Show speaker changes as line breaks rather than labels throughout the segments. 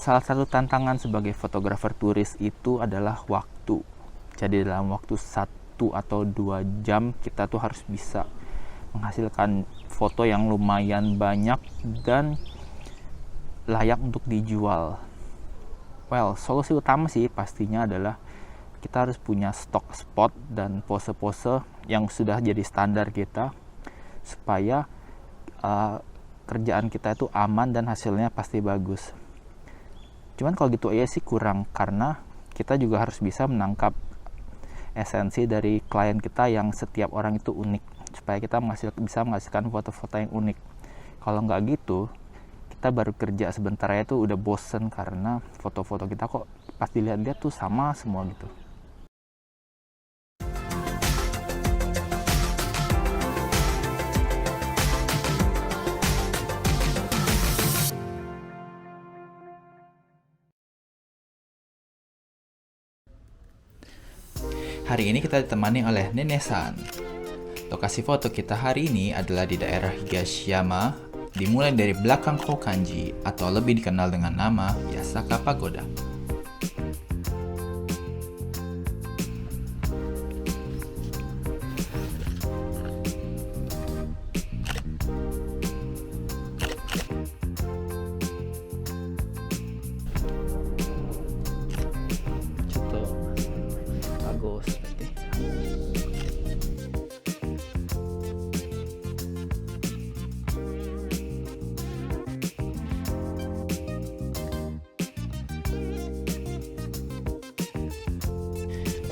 salah satu tantangan sebagai fotografer turis itu adalah waktu. Jadi dalam waktu 1 atau 2 jam kita tuh harus bisa menghasilkan foto yang lumayan banyak dan layak untuk dijual. Well, solusi utama sih pastinya adalah kita harus punya stok spot dan pose-pose yang sudah jadi standar kita supaya kerjaan kita itu aman dan hasilnya pasti bagus. Cuman kalau gitu aja sih kurang, karena kita juga harus bisa menangkap esensi dari klien kita yang setiap orang itu unik, supaya kita bisa menghasilkan foto-foto yang unik. Kalau nggak gitu, kita baru kerja sebentar aja tuh udah bosen karena foto-foto kita kok pas dilihat-lihat tuh sama semua gitu. Hari ini kita ditemani oleh Nenesan. Lokasi foto kita hari ini adalah di daerah Higashiyama, dimulai dari belakang Kokanji atau lebih dikenal dengan nama Yasaka Pagoda. Bagus berarti.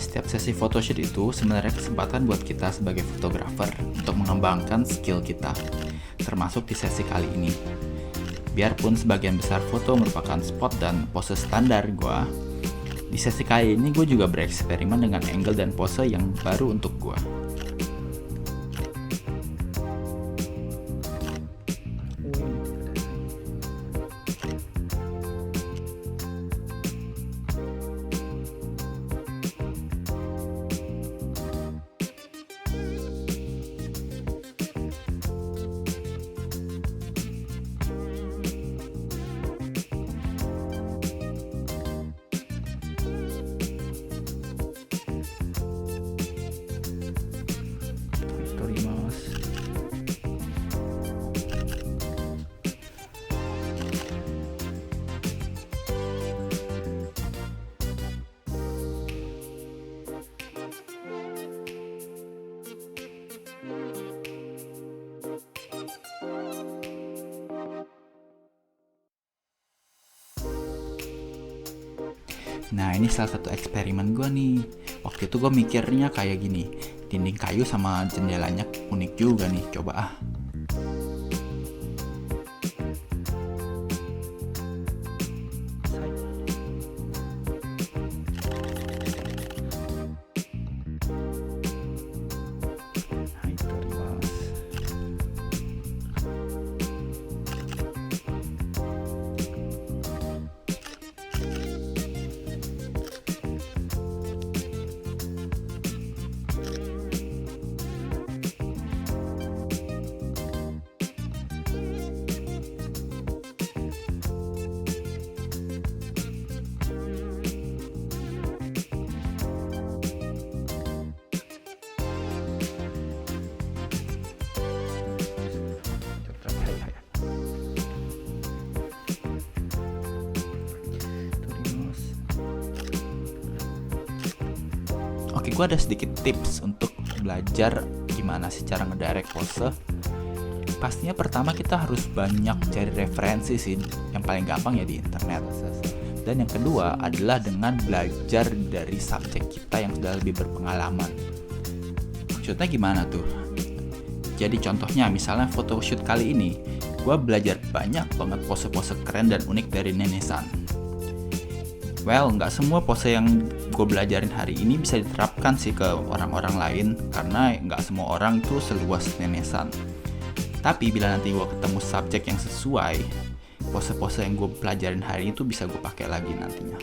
Setiap sesi photoshoot itu sebenarnya kesempatan buat kita sebagai fotografer untuk mengembangkan skill kita, termasuk di sesi kali ini. Biarpun sebagian besar foto merupakan spot dan pose standar gua, di sesi kali ini gue juga bereksperimen dengan angle dan pose yang baru untuk gue. Nah, ini salah satu eksperimen gue nih. Waktu itu gue mikirnya kayak gini, dinding kayu sama jendelanya unik juga nih, coba ah. Oke, gue ada sedikit tips untuk belajar gimana sih cara ngedirect pose. Pastinya pertama kita harus banyak cari referensi sih, yang paling gampang ya di internet. Dan yang kedua adalah dengan belajar dari subjek kita yang sudah lebih berpengalaman. Maksudnya gimana tuh? Jadi contohnya misalnya photoshoot kali ini, gue belajar banyak banget pose-pose keren dan unik dari Nenesan. Well, nggak semua pose yang gue belajarin hari ini bisa diterapkan sih ke orang-orang lain, karena nggak semua orang tuh seluas Nenesan. Tapi bila nanti gue ketemu subjek yang sesuai, pose-pose yang gue pelajarin hari ini tuh bisa gue pakai lagi nantinya.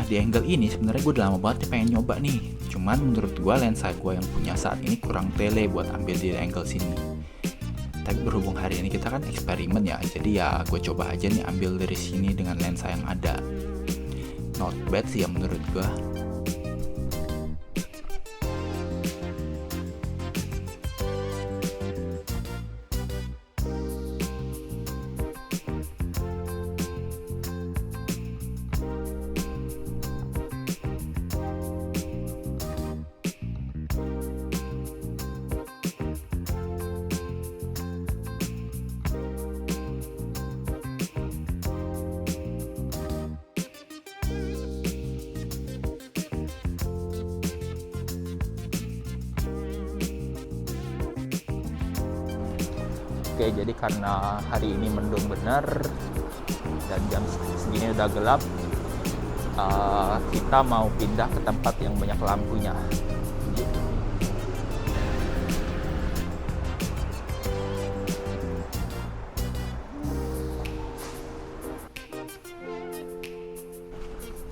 di angle ini sebenarnya gue udah lama banget nih pengen nyoba nih. Cuman menurut gue lensa gue yang punya saat ini kurang tele buat ambil di angle sini. Tapi berhubung hari ini kita kan eksperimen ya, jadi ya gue coba aja nih ambil dari sini dengan lensa yang ada. Not bad sih ya menurut gue. Oke, jadi karena hari ini mendung bener dan jam segini udah gelap, kita mau pindah ke tempat yang banyak lampunya.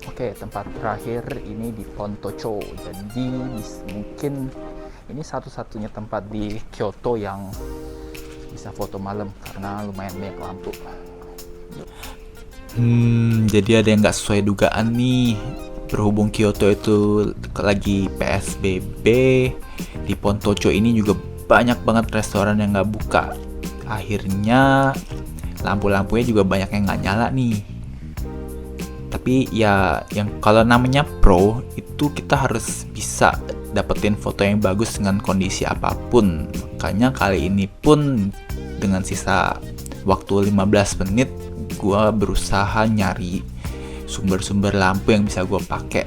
Oke, tempat terakhir ini di Pontocho. Jadi mungkin ini satu-satunya tempat di Kyoto yang bisa foto malam karena lumayan banyak lampu. Jadi ada yang nggak sesuai dugaan nih. Berhubung Kyoto itu lagi PSBB, di Pontocho ini juga banyak banget restoran yang nggak buka. Akhirnya lampu-lampunya juga banyak yang nggak nyala nih. Tapi ya yang kalau namanya pro itu kita harus bisa dapetin foto yang bagus dengan kondisi apapun. Makanya kali ini pun dengan sisa waktu 15 menit gue berusaha nyari sumber-sumber lampu yang bisa gue pakai.